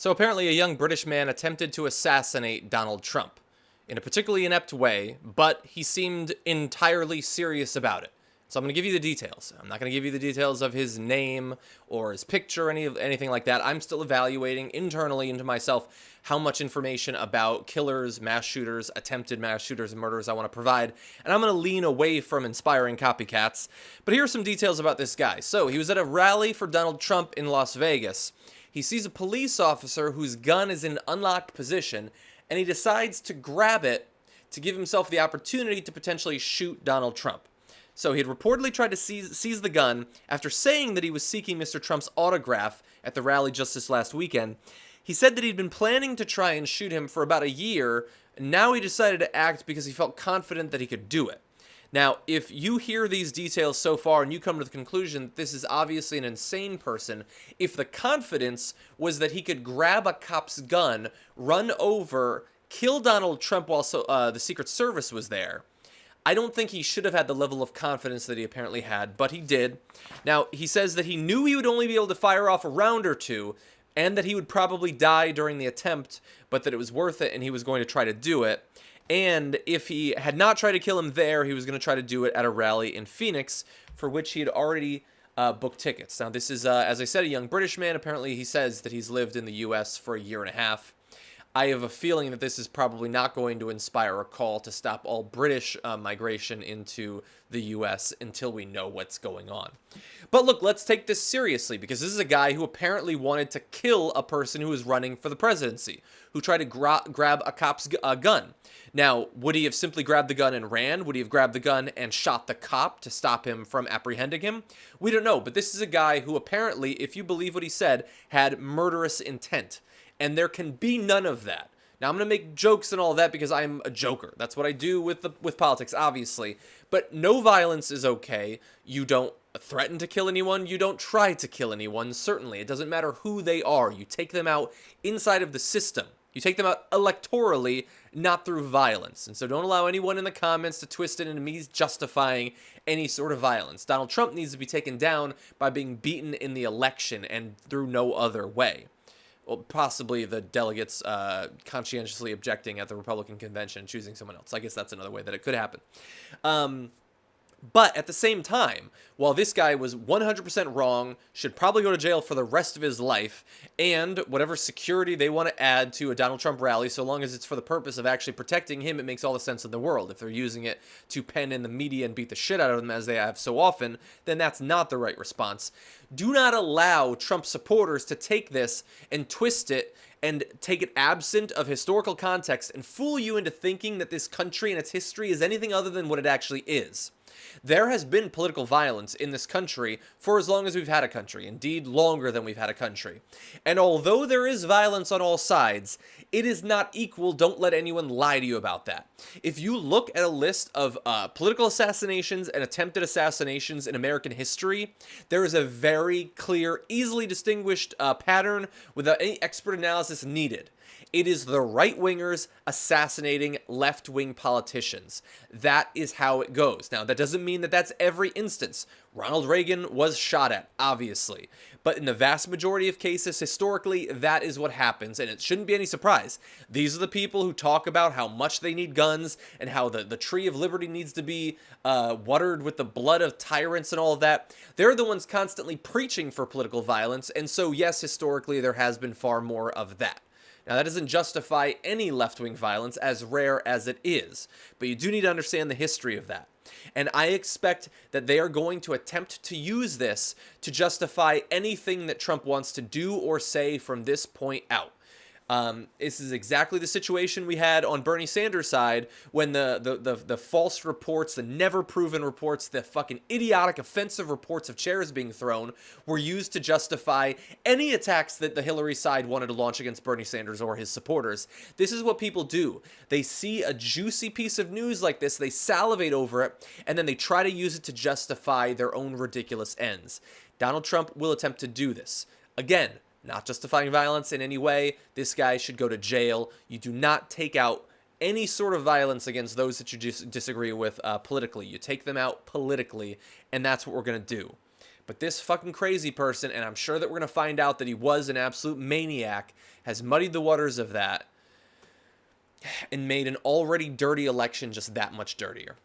So apparently a young British man attempted to assassinate Donald Trump in a particularly inept way, but he seemed entirely serious about it. So I'm going to give you the details. I'm not going to give you the details of his name or his picture or anything like that. I'm still evaluating internally into myself how much information about killers, mass shooters, attempted mass shooters, and murderers I want to provide. And I'm going to lean away from inspiring copycats. But here are some details about this guy. So he was at a rally for Donald Trump in Las Vegas. He sees a police officer whose gun is in an unlocked position, and he decides to grab it to give himself the opportunity to potentially shoot Donald Trump. So he had reportedly tried to seize the gun after saying that he was seeking Mr. Trump's autograph at the rally just this last weekend. He said that he'd been planning to try and shoot him for about a year, and now he decided to act because he felt confident that he could do it. Now, if you hear these details so far and you come to the conclusion that this is obviously an insane person, if the confidence was that he could grab a cop's gun, run over, kill Donald Trump while the Secret Service was there, I don't think he should have had the level of confidence that he apparently had, but he did. Now, he says that he knew he would only be able to fire off a round or two, and that he would probably die during the attempt, but that it was worth it and he was going to try to do it. And if he had not tried to kill him there, he was going to try to do it at a rally in Phoenix, for which he had already booked tickets. Now, this is, as I said, a young British man. Apparently, he says that he's lived in the U.S. for a year and a half. I have a feeling that this is probably not going to inspire a call to stop all British migration into the U.S. until we know what's going on. But look, let's take this seriously, because this is a guy who apparently wanted to kill a person who was running for the presidency, who tried to grab a cop's gun. Now, would he have simply grabbed the gun and ran? Would he have grabbed the gun and shot the cop to stop him from apprehending him? We don't know, but this is a guy who apparently, if you believe what he said, had murderous intent. And there can be none of that. Now, I'm going to make jokes and all that because I'm a joker. That's what I do with politics, obviously. But no violence is okay. You don't threaten to kill anyone. You don't try to kill anyone, certainly. It doesn't matter who they are. You take them out inside of the system. You take them out electorally, not through violence. And so don't allow anyone in the comments to twist it into me justifying any sort of violence. Donald Trump needs to be taken down by being beaten in the election and through no other way. Well, possibly the delegates conscientiously objecting at the Republican convention and choosing someone else. I guess that's another way that it could happen. But at the same time, while this guy was 100% wrong, should probably go to jail for the rest of his life, and whatever security they want to add to a Donald Trump rally, so long as it's for the purpose of actually protecting him, it makes all the sense in the world. If they're using it to pen in the media and beat the shit out of them, as they have so often, then that's not the right response. Do not allow Trump supporters to take this and twist it and take it absent of historical context and fool you into thinking that this country and its history is anything other than what it actually is. There has been political violence in this country for as long as we've had a country, indeed longer than we've had a country. And although there is violence on all sides, it is not equal. Don't let anyone lie to you about that. If you look at a list of political assassinations and attempted assassinations in American history, there is a very clear, easily distinguished pattern without any expert analysis needed. It is the right-wingers assassinating left-wing politicians. That is how it goes. Now, that doesn't mean that that's every instance. Ronald Reagan was shot at, obviously. But in the vast majority of cases, historically, that is what happens, and it shouldn't be any surprise. These are the people who talk about how much they need guns and how the tree of liberty needs to be watered with the blood of tyrants and all of that. They're the ones constantly preaching for political violence, and so, yes, historically, there has been far more of that. Now, that doesn't justify any left-wing violence, as rare as it is, but you do need to understand the history of that. And I expect that they are going to attempt to use this to justify anything that Trump wants to do or say from this point out. This is exactly the situation we had on Bernie Sanders' side when the false reports, the never proven reports, the fucking idiotic offensive reports of chairs being thrown were used to justify any attacks that the Hillary side wanted to launch against Bernie Sanders or his supporters. This is what people do. They see a juicy piece of news like this, they salivate over it, and then they try to use it to justify their own ridiculous ends. Donald Trump will attempt to do this. Again, not justifying violence in any way. This guy should go to jail. You do not take out any sort of violence against those that you disagree with politically. You take them out politically, and that's what we're going to do. But this fucking crazy person, and I'm sure that we're going to find out that he was an absolute maniac, has muddied the waters of that and made an already dirty election just that much dirtier.